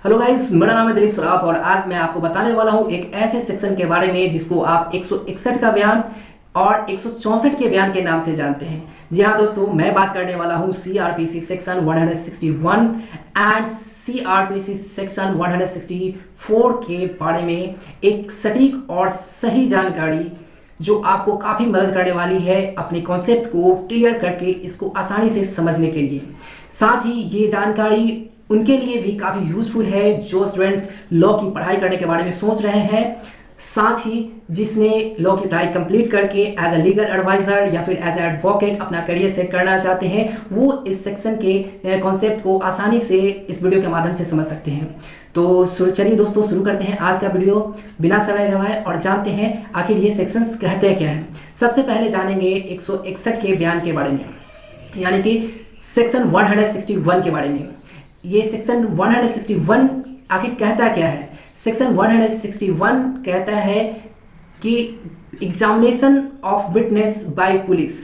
Hello guys, मेरा नाम है दिलीप सराफ और आज मैं आपको बताने वाला हूं एक ऐसे सेक्शन के बारे में जिसको आप 161 का बयान और 164 के बयान के नाम से जानते हैं। जी हाँ दोस्तों, मैं बात करने वाला हूं CrPC section 161 and CrPC section 164 के बारे में। एक सटीक और सही जानकारी जो आपको काफ़ी मदद करने वाली है अपने कॉन्सेप्ट को क्लियर करके इसको आसानी से समझने के लिए। साथ ही ये जानकारी उनके लिए भी काफ़ी यूज़फुल है जो स्टूडेंट्स लॉ की पढ़ाई करने के बारे में सोच रहे हैं, साथ ही जिसने लॉ की पढ़ाई कंप्लीट करके एज अ लीगल एडवाइज़र या फिर एज ए एडवोकेट अपना करियर सेट करना चाहते हैं, वो इस सेक्शन के कॉन्सेप्ट को आसानी से इस वीडियो के माध्यम से समझ सकते हैं। तो चलिए दोस्तों, शुरू करते हैं आज का वीडियो बिना समय गंवाए और जानते हैं आखिर ये सेक्शंस कहते क्या हैं। सबसे पहले जानेंगे 161 के बयान के बारे में, यानी कि सेक्शन 161 के बारे में। ये सेक्शन 161 आखिर कहता क्या है? सेक्शन 161 कहता है कि examination of witness bye police,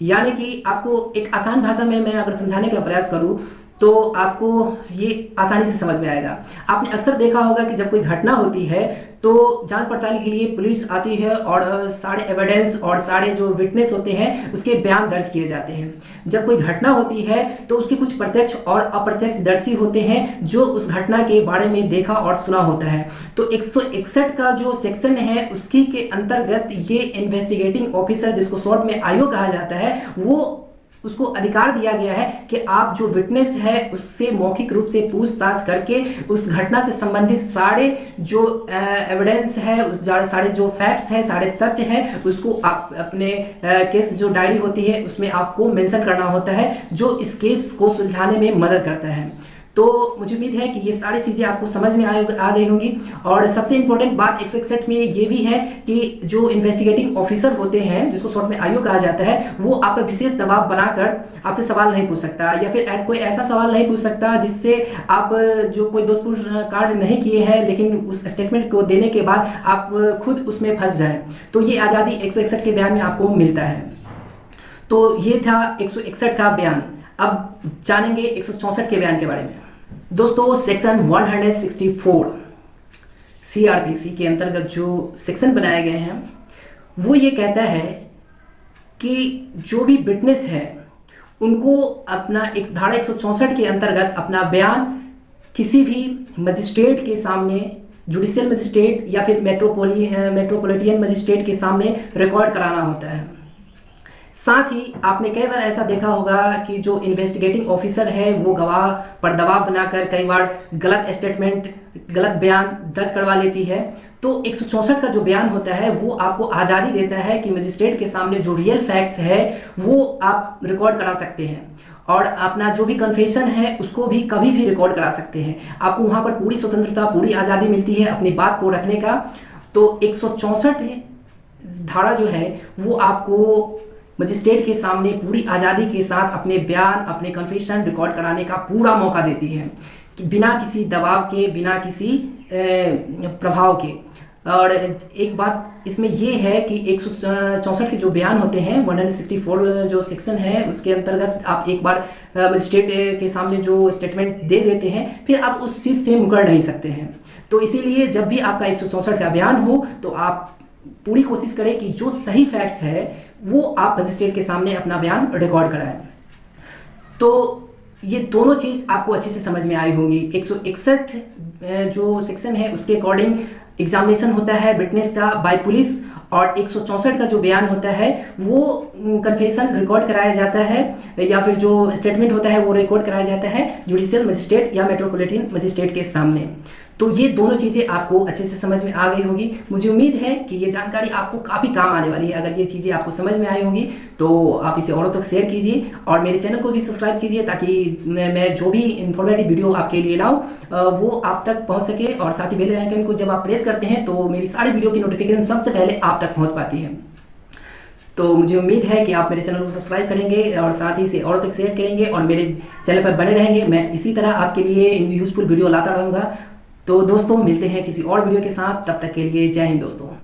यानी कि आपको एक आसान भाषा में मैं अगर समझाने का प्रयास करूं तो आपको ये आसानी से समझ में आएगा। आपने अक्सर देखा होगा कि जब कोई घटना होती है तो जांच पड़ताल के लिए पुलिस आती है और सारे एविडेंस और सारे जो विटनेस होते हैं उसके बयान दर्ज किए जाते हैं। जब कोई घटना होती है तो उसके कुछ प्रत्यक्ष और अप्रत्यक्षदर्शी होते हैं जो उस घटना के बारे में देखा और सुना होता है। तो 161 का जो सेक्शन है उसकी के अंतर्गत ये इन्वेस्टिगेटिंग ऑफिसर, जिसको शॉर्ट में आईओ कहा जाता है, वो उसको अधिकार दिया गया है कि आप जो विटनेस है उससे मौखिक रूप से पूछताछ करके उस घटना से संबंधित सारे जो एविडेंस है, उस सारे जो फैक्ट्स है, सारे तथ्य हैं, उसको आप अपने केस जो डायरी होती है उसमें आपको मेंशन करना होता है, जो इस केस को सुलझाने में मदद करता है। तो मुझे उम्मीद है कि ये सारी चीज़ें आपको समझ में आ गई होंगी। और सबसे इम्पोर्टेंट बात 161 में ये भी है कि जो इन्वेस्टिगेटिंग ऑफिसर होते हैं, जिसको शॉर्ट में आईओ कहा जाता है, वो आप पर विशेष दबाव बनाकर आपसे सवाल नहीं पूछ सकता या फिर कोई ऐसा सवाल नहीं पूछ सकता जिससे आप जो कोई दोषपूर्ण कार्य नहीं किए हैं लेकिन उस स्टेटमेंट को देने के बाद आप खुद उसमें फंस जाएं। तो ये आज़ादी 161 के बयान में आपको मिलता है। तो ये था 161 का बयान। अब जानेंगे 164 के बयान के बारे में। दोस्तों, सेक्शन 164 सीआरपीसी के अंतर्गत जो सेक्शन बनाए गए हैं वो ये कहता है कि जो भी विटनेस है उनको अपना एक धारा 164 के अंतर्गत अपना बयान किसी भी मजिस्ट्रेट के सामने, जुडिशियल मजिस्ट्रेट या फिर मेट्रोपॉलिटन मजिस्ट्रेट के सामने रिकॉर्ड कराना होता है। साथ ही आपने कई बार ऐसा देखा होगा कि जो इन्वेस्टिगेटिंग ऑफिसर है वो गवाह पर दबाव बनाकर कई बार गलत स्टेटमेंट, गलत बयान दर्ज करवा लेती है। तो 164 का जो बयान होता है वो आपको आज़ादी देता है कि मजिस्ट्रेट के सामने जो रियल फैक्ट्स है वो आप रिकॉर्ड करा सकते हैं और अपना जो भी कन्फेशन है उसको भी कभी भी रिकॉर्ड करा सकते हैं। आपको वहाँ पर पूरी स्वतंत्रता, पूरी आज़ादी मिलती है अपनी बात को रखने का। तो 164 धारा जो है वो आपको मजिस्ट्रेट के सामने पूरी आज़ादी के साथ अपने बयान, अपने कन्फेशन रिकॉर्ड कराने का पूरा मौका देती है कि बिना किसी दबाव के, बिना किसी प्रभाव के। और एक बात इसमें ये है कि 164 के जो बयान होते हैं, 164 जो सेक्शन है उसके अंतर्गत आप एक बार मजिस्ट्रेट के सामने जो स्टेटमेंट दे देते हैं फिर आप उस चीज़ से मुकर नहीं सकते हैं। तो इसीलिए जब भी आपका 164 का बयान हो तो आप पूरी कोशिश करें कि जो सही फैक्ट्स है वो आप मजिस्ट्रेट के सामने अपना बयान रिकॉर्ड कराएं। तो ये दोनों चीज़ आपको अच्छे से समझ में आई होंगी। 161 जो सेक्शन है उसके अकॉर्डिंग एग्जामिनेशन होता है विटनेस का बाय पुलिस, और 164 का जो बयान होता है वो कन्फेशन रिकॉर्ड कराया जाता है या फिर जो स्टेटमेंट होता है वो रिकॉर्ड कराया जाता है जुडिशियल मजिस्ट्रेट या मेट्रोपॉलिटन मजिस्ट्रेट के सामने। तो ये दोनों चीज़ें आपको अच्छे से समझ में आ गई होगी। मुझे उम्मीद है कि ये जानकारी आपको काफ़ी काम आने वाली है। अगर ये चीज़ें आपको समझ में आई होंगी तो आप इसे औरों तक शेयर कीजिए और मेरे चैनल को भी सब्सक्राइब कीजिए ताकि मैं जो भी इन्फॉर्मेटिव वीडियो आपके लिए लाऊं वो आप तक पहुंच सके। और साथ ही बेल आइकन को जब आप प्रेस करते हैं तो मेरी सारी वीडियो की नोटिफिकेशन सबसे पहले आप तक पहुँच पाती है। तो मुझे उम्मीद है कि आप मेरे चैनल को सब्सक्राइब करेंगे और साथ ही इसे और तक शेयर करेंगे और मेरे चैनल पर बने रहेंगे। मैं इसी तरह आपके लिए यूज़फुल वीडियो लाता रहूँगा। तो दोस्तों, मिलते हैं किसी और वीडियो के साथ, तब तक के लिए जय हिंद दोस्तों।